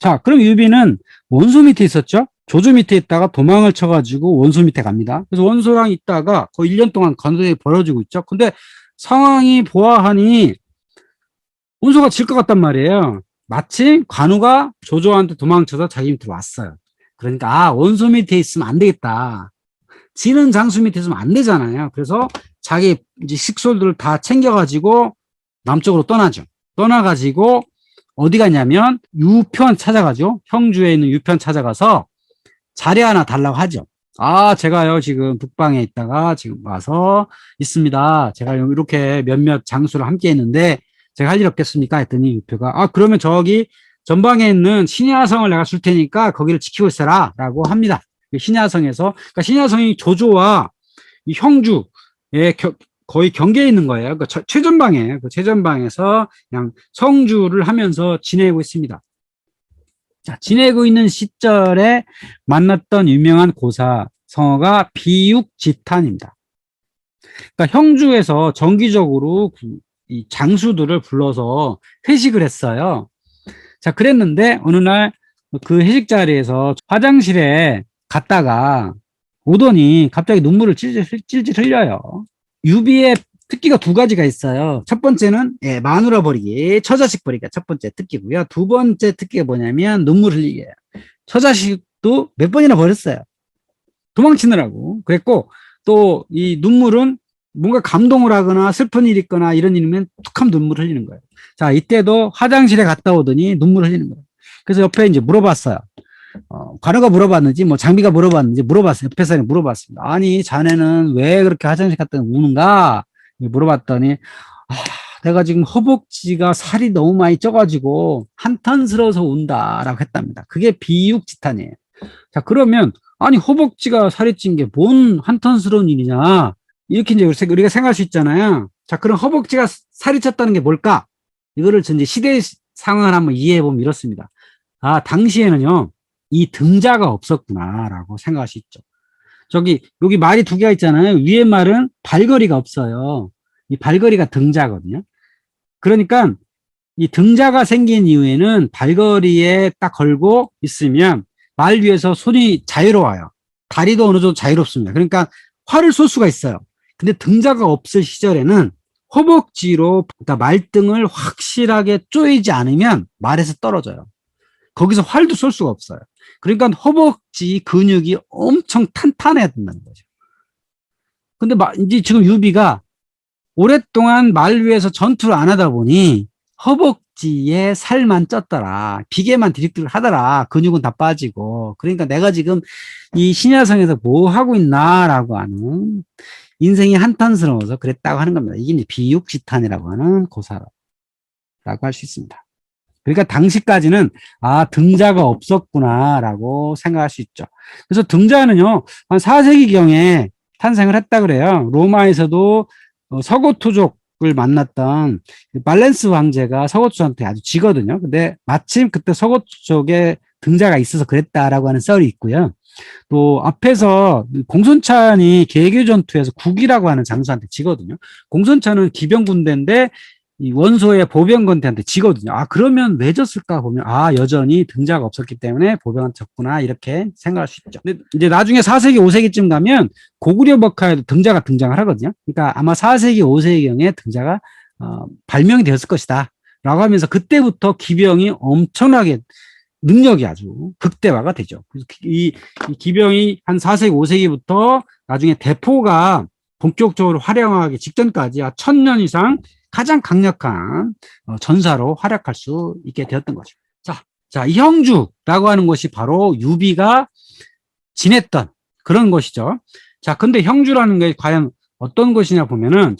자, 그럼 유비는 원소 밑에 있었죠? 조조 밑에 있다가 도망을 쳐가지고 원소 밑에 갑니다. 그래서 원소랑 있다가 거의 1년 동안 간전이 벌어지고 있죠. 근데 상황이 보아하니 원소가 질 것 같단 말이에요. 마침 관우가 조조한테 도망쳐서 자기 밑으로 왔어요. 그러니까 원소 밑에 있으면 안 되겠다. 지는 장수 밑에 있으면 안 되잖아요. 그래서 자기 이제 식솔들을 다 챙겨가지고 남쪽으로 떠나죠. 떠나가지고 어디 가냐면 유편 찾아가죠. 형주에 있는 유편 찾아가서 자리 하나 달라고 하죠. 제가요 지금 북방에 있다가 지금 와서 있습니다. 제가 이렇게 몇몇 장수를 함께 했는데 제가 할 일 없겠습니까? 했더니 유표가 그러면 저기 전방에 있는 신야성을 내가 줄 테니까 거기를 지키고 있어라 라고 합니다. 신야성에서 그러니까 신야성이 조조와 이 형주의 거의 경계에 있는 거예요. 그 최전방에 그 최전방에서 그냥 성주를 하면서 지내고 있습니다. 자, 지내고 있는 시절에 만났던 유명한 고사 성어가 비육지탄입니다. 그러니까 형주에서 정기적으로 이 장수들을 불러서 회식을 했어요. 자, 그랬는데 어느 날 그 회식 자리에서 화장실에 갔다가 오더니 갑자기 눈물을 찔찔 흘려요. 유비의 특기가 두 가지가 있어요. 첫 번째는 마누라 버리기, 처자식 버리기가 첫 번째 특기고요. 두 번째 특기가 뭐냐면 눈물 흘리기예요. 처자식도 몇 번이나 버렸어요. 도망치느라고. 그랬고 또 이 눈물은 뭔가 감동을 하거나 슬픈 일이 있거나 이런 일이면 툭하면 눈물을 흘리는 거예요. 자, 이때도 화장실에 갔다 오더니 눈물을 흘리는 거예요. 그래서 옆에 이제 물어봤어요. 관우가 물어봤는지 뭐 장비가 물어봤는지 물어봤어요. 옆에 사람이 물어봤습니다. 아니 자네는 왜 그렇게 화장실 갔다 우는가 물어봤더니 내가 지금 허벅지가 살이 너무 많이 쪄가지고 한탄스러워서 운다라고 했답니다. 그게 비육지탄이에요. 자, 그러면 아니 허벅지가 살이 찐 게 뭔 한탄스러운 일이냐 이렇게 이제 우리가 생각할 수 있잖아요. 자, 그럼 허벅지가 살이 쪘다는 게 뭘까? 이거를 이제 시대 상황을 한번 이해해 보면 이렇습니다. 당시에는요 이 등자가 없었구나라고 생각할 수 있죠. 여기 말이 두 개가 있잖아요. 위에 말은 발걸이가 없어요. 이 발걸이가 등자거든요. 그러니까 이 등자가 생긴 이후에는 발걸이에 딱 걸고 있으면 말 위에서 손이 자유로워요. 다리도 어느 정도 자유롭습니다. 그러니까 활을 쏠 수가 있어요. 근데 등자가 없을 시절에는 허벅지로 그러니까 말등을 확실하게 조이지 않으면 말에서 떨어져요. 거기서 활도 쏠 수가 없어요. 그러니까 허벅지 근육이 엄청 탄탄해야 된다는 거죠. 근데 이제 지금 유비가 오랫동안 말 위에서 전투를 안 하다 보니 허벅지에 살만 쪘더라. 비계만 디릭디릭 하더라. 근육은 다 빠지고. 그러니까 내가 지금 이 신야성에서 뭐 하고 있나라고 하는 인생이 한탄스러워서 그랬다고 하는 겁니다. 이게 비육지탄이라고 하는 고사라고 할 수 있습니다. 그러니까 당시까지는 등자가 없었구나라고 생각할 수 있죠. 그래서 등자는요 한 4세기경에 탄생을 했다 그래요. 로마에서도 서고토족을 만났던 발렌스 황제가 서고토족한테 아주 지거든요. 근데 마침 그때 서고토족에 등자가 있어서 그랬다라고 하는 썰이 있고요. 또 앞에서 공손찬이 개교 전투에서 국이라고 하는 장수한테 지거든요. 공손찬은 기병군대인데 이 원소의 보병건대한테 지거든요. 그러면 왜 졌을까 보면 여전히 등자가 없었기 때문에 보병한테 졌구나 이렇게 생각할 수 있죠. 근데 이제 나중에 4세기 5세기쯤 가면 고구려 벽화에도 등자가 등장을 하거든요. 그러니까 아마 4세기 5세기경에 등자가 발명이 되었을 것이다 라고 하면서 그때부터 기병이 엄청나게 능력이 아주 극대화가 되죠. 그래서 이 기병이 한 4세기 5세기부터 나중에 대포가 본격적으로 활용하기 직전까지 1000년 이상 가장 강력한 전사로 활약할 수 있게 되었던 거죠. 자, 이 형주라고 하는 것이 바로 유비가 지냈던 그런 것이죠. 자, 근데 형주라는 게 과연 어떤 것이냐 보면은,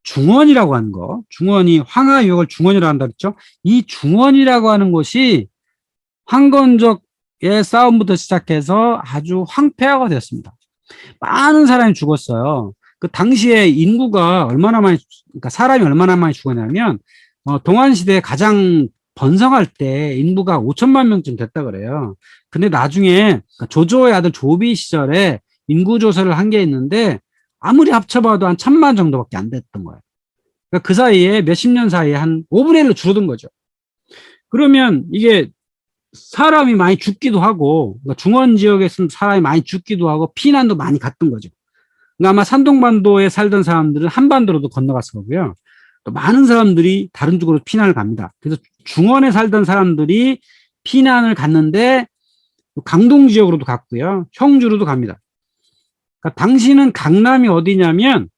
중원이라고 하는 거, 중원이 황하유역을 중원이라고 한다 그랬죠. 이 중원이라고 하는 것이 황건적의 싸움부터 시작해서 아주 황폐화가 되었습니다. 많은 사람이 죽었어요. 그 당시에 인구가 그러니까 사람이 얼마나 많이 죽었냐면, 동안시대에 가장 번성할 때 인구가 5천만 명쯤 됐다 그래요. 근데 나중에 조조의 아들 조비 시절에 인구조사를 한 게 있는데, 아무리 합쳐봐도 한 1000만 정도밖에 안 됐던 거예요. 그러니까 그 사이에 몇십 년 사이에 한 5분의 1로 줄어든 거죠. 그러면 이게 사람이 많이 죽기도 하고, 그러니까 중원 지역에서는 사람이 많이 죽기도 하고, 피난도 많이 갔던 거죠. 그러니까 아마 산동반도에 살던 사람들은 한반도로도 건너갔을 거고요. 또 많은 사람들이 다른 쪽으로 피난을 갑니다. 그래서 중원에 살던 사람들이 피난을 갔는데, 강동 지역으로도 갔고요. 형주로도 갑니다. 그러니까 당시는 강남이 어디냐면,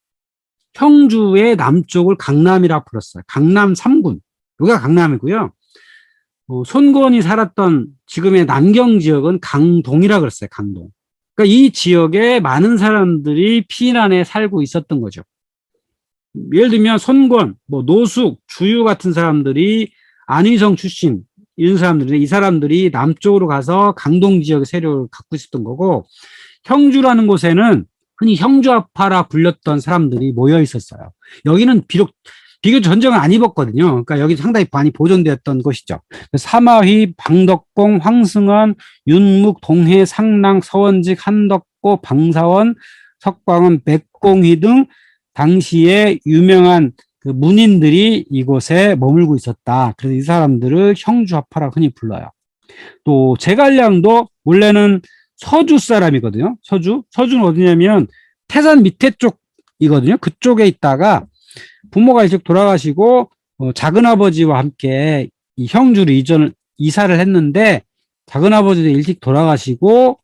형주의 남쪽을 강남이라고 불렀어요. 강남 3군. 여기가 강남이고요. 손권이 살았던 지금의 남경 지역은 강동이라 그랬어요. 강동. 그러니까 이 지역에 많은 사람들이 피난에 살고 있었던 거죠. 예를 들면 손권, 뭐 노숙, 주유 같은 사람들이 안희성 출신 이런 사람들이 이 사람들이 남쪽으로 가서 강동 지역의 세력을 갖고 있었던 거고, 형주라는 곳에는 흔히 형주아파라 불렸던 사람들이 모여 있었어요. 여기는 비교적 전쟁을 안 입었거든요. 그러니까 여기 상당히 많이 보존되었던 곳이죠. 사마휘, 방덕봉, 황승원, 윤묵, 동해, 상랑, 서원직, 한덕고, 방사원, 석방원, 백공휘 등 당시에 유명한 그 문인들이 이곳에 머물고 있었다. 그래서 이 사람들을 형주아파라 흔히 불러요. 또 제갈량도 원래는 서주 사람이거든요. 서주는 어디냐면 태산 밑에 쪽이거든요. 그쪽에 있다가 부모가 일찍 돌아가시고 작은아버지와 함께 이 형주로 이사를 했는데, 작은아버지도 일찍 돌아가시고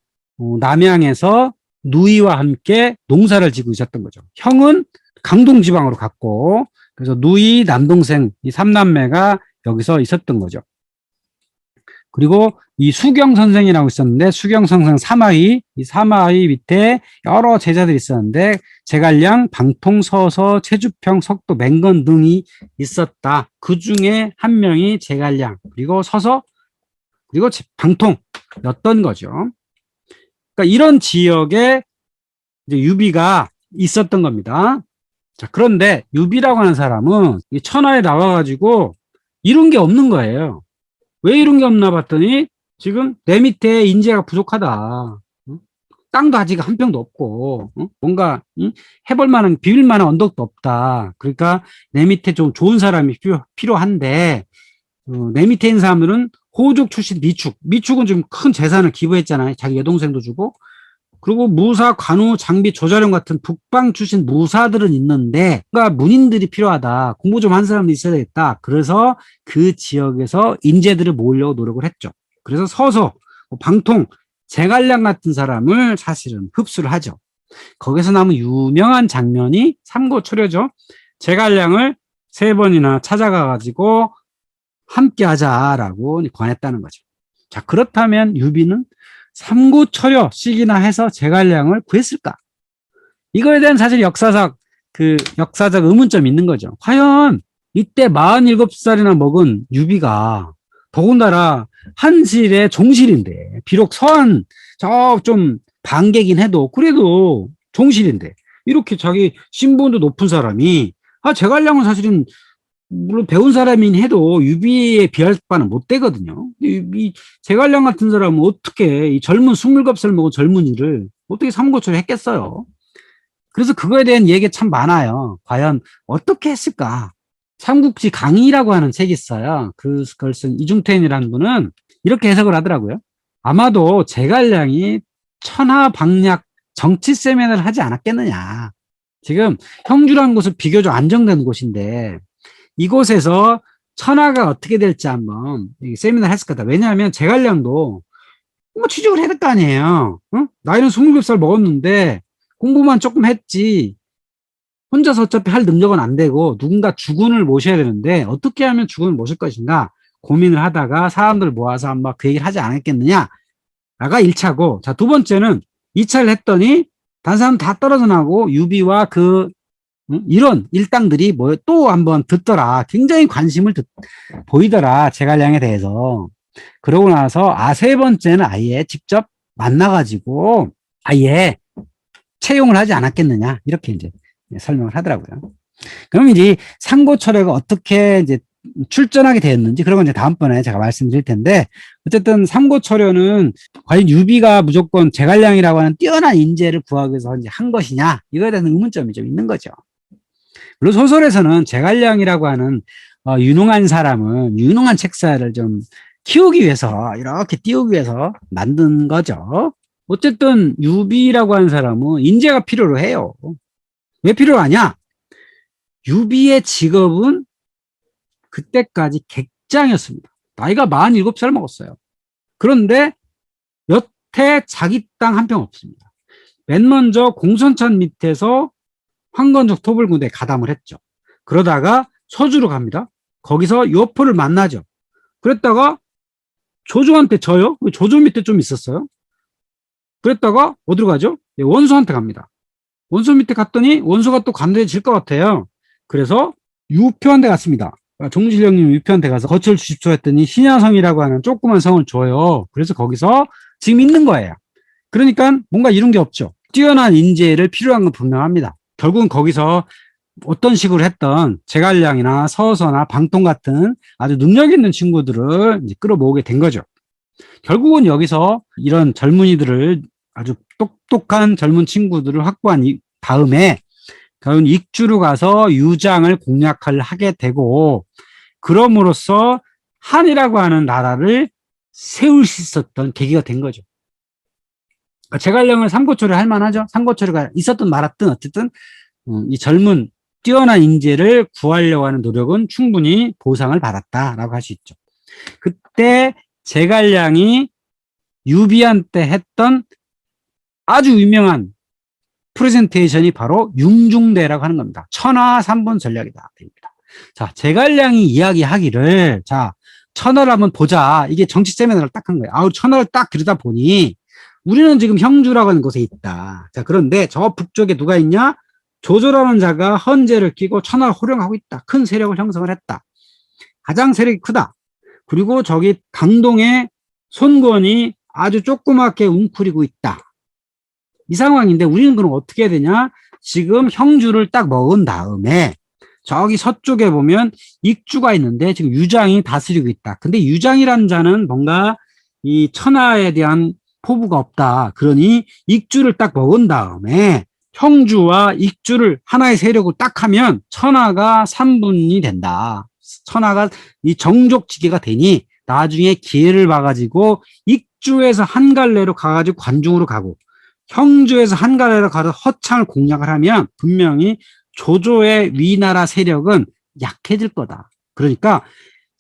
남양에서 누이와 함께 농사를 지고 있었던 거죠. 형은 강동 지방으로 갔고, 그래서 누이, 남동생 이 3남매가 여기서 있었던 거죠. 그리고 이 수경 선생이라고 있었는데, 수경 선생 사마휘, 이 사마휘 밑에 여러 제자들이 있었는데, 제갈량, 방통, 서서, 최주평, 석도, 맹건 등이 있었다. 그 중에 한 명이 제갈량, 그리고 서서, 그리고 방통이었던 거죠. 그러니까 이런 지역에 이제 유비가 있었던 겁니다. 자, 그런데 유비라고 하는 사람은 이 천하에 나와가지고 이룬 게 없는 거예요. 왜 이런 게 없나 봤더니 지금 내 밑에 인재가 부족하다. 땅도 아직 한 평도 없고, 뭔가 해볼 만한, 비빌 만한 언덕도 없다. 그러니까 내 밑에 좀 좋은 사람이 필요한데, 내 밑에 있는 사람들은 호족 출신 미축은 좀 큰 재산을 기부했잖아요. 자기 여동생도 주고. 그리고 무사, 관우, 장비, 조자룡 같은 북방 출신 무사들은 있는데, 그러니까 문인들이 필요하다. 공부 좀 한 사람도 있어야 되겠다. 그래서 그 지역에서 인재들을 모으려고 노력을 했죠. 그래서 서서, 방통, 제갈량 같은 사람을 사실은 흡수를 하죠. 거기서 남은 유명한 장면이 삼고초려죠. 제갈량을 3번이나 찾아가가지고 함께 하자라고 권했다는 거죠. 자, 그렇다면 유비는 삼고초려씩이나 해서 제갈량을 구했을까? 이거에 대한 사실 역사적 의문점이 있는 거죠. 과연 이때 47살이나 먹은 유비가, 더군다나 한실의 종실인데, 비록 서한 좀 반개긴 해도 그래도 종실인데, 이렇게 자기 신분도 높은 사람이, 제갈량은 사실은 물론 배운 사람이긴 해도 유비에 비할 바는 못 되거든요. 이 제갈량 같은 사람은 어떻게 이 젊은 27살 먹은 젊은이를 어떻게 삼고초려 했겠어요. 그래서 그거에 대한 얘기가 참 많아요. 과연 어떻게 했을까? 삼국지 강의라고 하는 책이 있어요. 그걸 쓴 이중태인이라는 분은 이렇게 해석을 하더라고요. 아마도 제갈량이 천하방략 정치 세미나를 하지 않았겠느냐. 지금 형주라는 곳은 비교적 안정된 곳인데, 이곳에서 천하가 어떻게 될지 한번 세미나를 했을 거다. 왜냐하면 제갈량도 뭐 취직을 해야 될 거 아니에요. 나이는 27살 먹었는데 공부만 조금 했지 혼자서 어차피 할 능력은 안 되고 누군가 주군을 모셔야 되는데 어떻게 하면 주군을 모실 것인가 고민을 하다가 사람들 모아서 한번 그 얘기를 하지 않았겠느냐가 1차고, 자, 두 번째는 2차를 했더니 다른 사람 다 떨어져 나고 유비와 이런 일당들이 또 한번 듣더라. 굉장히 관심을 보이더라. 제갈량에 대해서. 그러고 나서 3번째는 아예 직접 만나가지고 아예 채용을 하지 않았겠느냐. 이렇게 이제 설명을 하더라고요. 그럼 이제 삼고초려가 어떻게 이제 출전하게 되었는지 그런 건 이제 다음번에 제가 말씀드릴 텐데, 어쨌든 삼고초려는 과연 유비가 무조건 제갈량이라고 하는 뛰어난 인재를 구하기 위해서 이제 한 것이냐, 이거에 대한 의문점이 좀 있는 거죠. 물론 소설에서는 제갈량이라고 하는 유능한 사람은 유능한 책사를 좀 키우기 위해서, 이렇게 띄우기 위해서 만든 거죠. 어쨌든 유비라고 하는 사람은 인재가 필요로 해요. 왜 필요하냐? 유비의 직업은 그때까지 객장이었습니다. 나이가 47살 먹었어요. 그런데 여태 자기 땅 한 평 없습니다. 맨 먼저 공선천 밑에서 황건적 토벌군대에 가담을 했죠. 그러다가 서주로 갑니다. 거기서 요포를 만나죠. 그랬다가 조조한테 져요. 조조 밑에 좀 있었어요. 그랬다가 어디로 가죠? 네, 원수한테 갑니다. 원수 밑에 갔더니 원수가 또 간대에 질 것 같아요. 그래서 유표한테 갔습니다. 종실령님 유표한테 가서 거처를 주십시오 했더니 신야성이라고 하는 조그만 성을 줘요. 그래서 거기서 지금 있는 거예요. 그러니까 뭔가 이룬 게 없죠. 뛰어난 인재를 필요한 건 분명합니다. 결국은 거기서 어떤 식으로 했던 제갈량이나 서서나 방통 같은 아주 능력 있는 친구들을 이제 끌어모으게 된 거죠. 결국은 여기서 이런 젊은이들을 아주 똑똑한 젊은 친구들을 확보한 다음에 결국은 익주로 가서 유장을 공략을 하게 되고 그럼으로써 한이라고 하는 나라를 세울 수 있었던 계기가 된 거죠. 그러니까 제갈량을 삼고초려 할 만하죠. 삼고초려가 있었든 말았든 어쨌든 이 젊은 뛰어난 인재를 구하려고 하는 노력은 충분히 보상을 받았다라고 할 수 있죠. 그때 제갈량이 유비한테 했던 아주 유명한 프레젠테이션이 바로 융중대라고 하는 겁니다. 천하 3분 전략이다. 자, 제갈량이 이야기하기를 자, 천하를 한번 보자. 이게 정치 세미나를 딱 한 거예요. 아우, 천하를 딱 들여다보니 우리는 지금 형주라고 하는 곳에 있다. 자, 그런데 저 북쪽에 누가 있냐? 조조라는 자가 헌제를 끼고 천하를 호령하고 있다. 큰 세력을 형성을 했다. 가장 세력이 크다. 그리고 저기 강동에 손권이 아주 조그맣게 웅크리고 있다. 이 상황인데 우리는 그럼 어떻게 해야 되냐? 지금 형주를 딱 먹은 다음에 저기 서쪽에 보면 익주가 있는데 지금 유장이 다스리고 있다. 근데 유장이라는 자는 뭔가 이 천하에 대한 포부가 없다. 그러니 익주를 딱 먹은 다음에 형주와 익주를 하나의 세력을 딱 하면 천하가 3분이 된다. 천하가 이 정족지계가 되니 나중에 기회를 봐가지고 익주에서 한 갈래로 가가지고 관중으로 가고 형주에서 한 갈래로 가서 허창을 공략을 하면 분명히 조조의 위나라 세력은 약해질 거다. 그러니까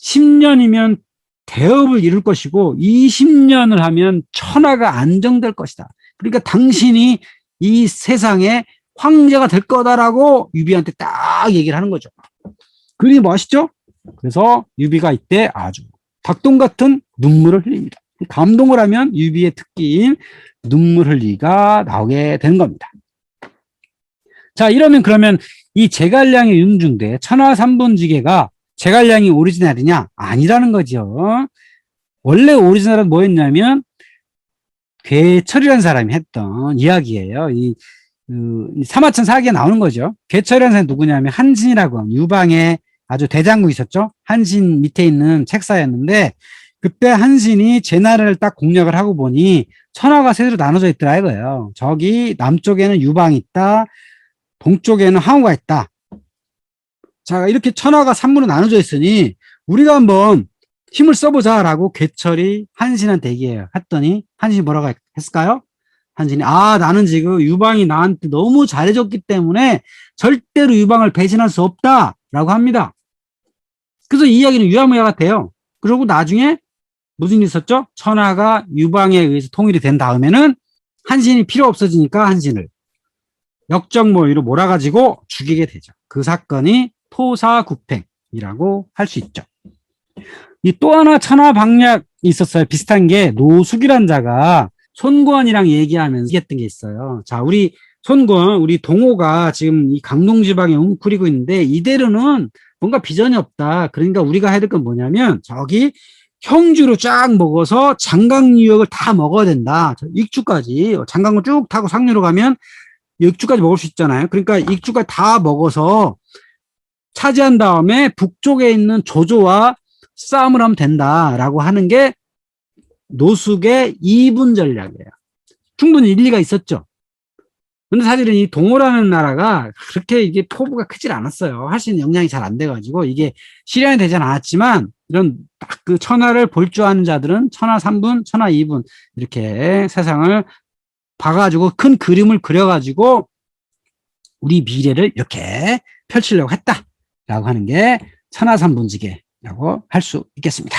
10년이면 대업을 이룰 것이고 20년을 하면 천하가 안정될 것이다. 그러니까 당신이 이 세상에 황제가 될 거다라고 유비한테 딱 얘기를 하는 거죠. 그림이 멋있죠? 그래서 유비가 이때 아주 닭똥 같은 눈물을 흘립니다. 감동을 하면 유비의 특기인 눈물 흘리가 나오게 되는 겁니다. 자, 이러면 그러면 이 제갈량의 융중대 천하 3분지계가 제갈량이 오리지널이냐? 아니라는 거죠. 원래 오리지널은 뭐였냐면 괴철이라는 사람이 했던 이야기예요. 사마천 사기에 나오는 거죠. 괴철이라는 사람이 누구냐면 한신이라고 하는 유방의 아주 대장군 있었죠. 한신 밑에 있는 책사였는데 그때 한신이 제나라를 딱 공략을 하고 보니 천하가 셋으로 나눠져 있더라 이거예요. 저기 남쪽에는 유방이 있다. 동쪽에는 항우가 있다. 자, 이렇게 천하가 3분으로 나눠져 있으니 우리가 한번 힘을 써보자라고 괴철이 한신한테 얘기해요. 했더니 한신이 뭐라고 했을까요? 한신이 나는 지금 유방이 나한테 너무 잘해줬기 때문에 절대로 유방을 배신할 수 없다라고 합니다. 그래서 이 이야기는 유야무야 같아요. 그리고 나중에 무슨 일이 있었죠? 천하가 유방에 의해서 통일이 된 다음에는 한신이 필요 없어지니까 한신을 역적모의로 몰아가지고 죽이게 되죠. 그 사건이 토사구팽이라고 할 수 있죠. 이 또 하나 천하방략이 있었어요. 비슷한 게 노숙이란 자가 손권이랑 얘기하면서 얘기했던 게 있어요. 자, 우리 손권, 우리 동호가 지금 이 강동 지방에 웅크리고 있는데 이대로는 뭔가 비전이 없다. 그러니까 우리가 해야 될 건 뭐냐면 저기 형주로 쫙 먹어서 장강유역을 다 먹어야 된다. 익주까지 장강을 쭉 타고 상류로 가면 익주까지 먹을 수 있잖아요. 그러니까 익주까지 다 먹어서 차지한 다음에 북쪽에 있는 조조와 싸움을 하면 된다라고 하는 게 노숙의 2분 전략이에요. 충분히 일리가 있었죠. 근데 사실은 이 동호라는 나라가 그렇게 이게 포부가 크질 않았어요. 할 수 있는 역량이 잘 안 돼가지고 이게 실현이 되진 않았지만 이런 딱 그 천하를 볼 줄 아는 자들은 천하 3분, 천하 2분 이렇게 세상을 봐가지고 큰 그림을 그려가지고 우리 미래를 이렇게 펼치려고 했다라고 하는 게 천하 3분지계라고 할 수 있겠습니다.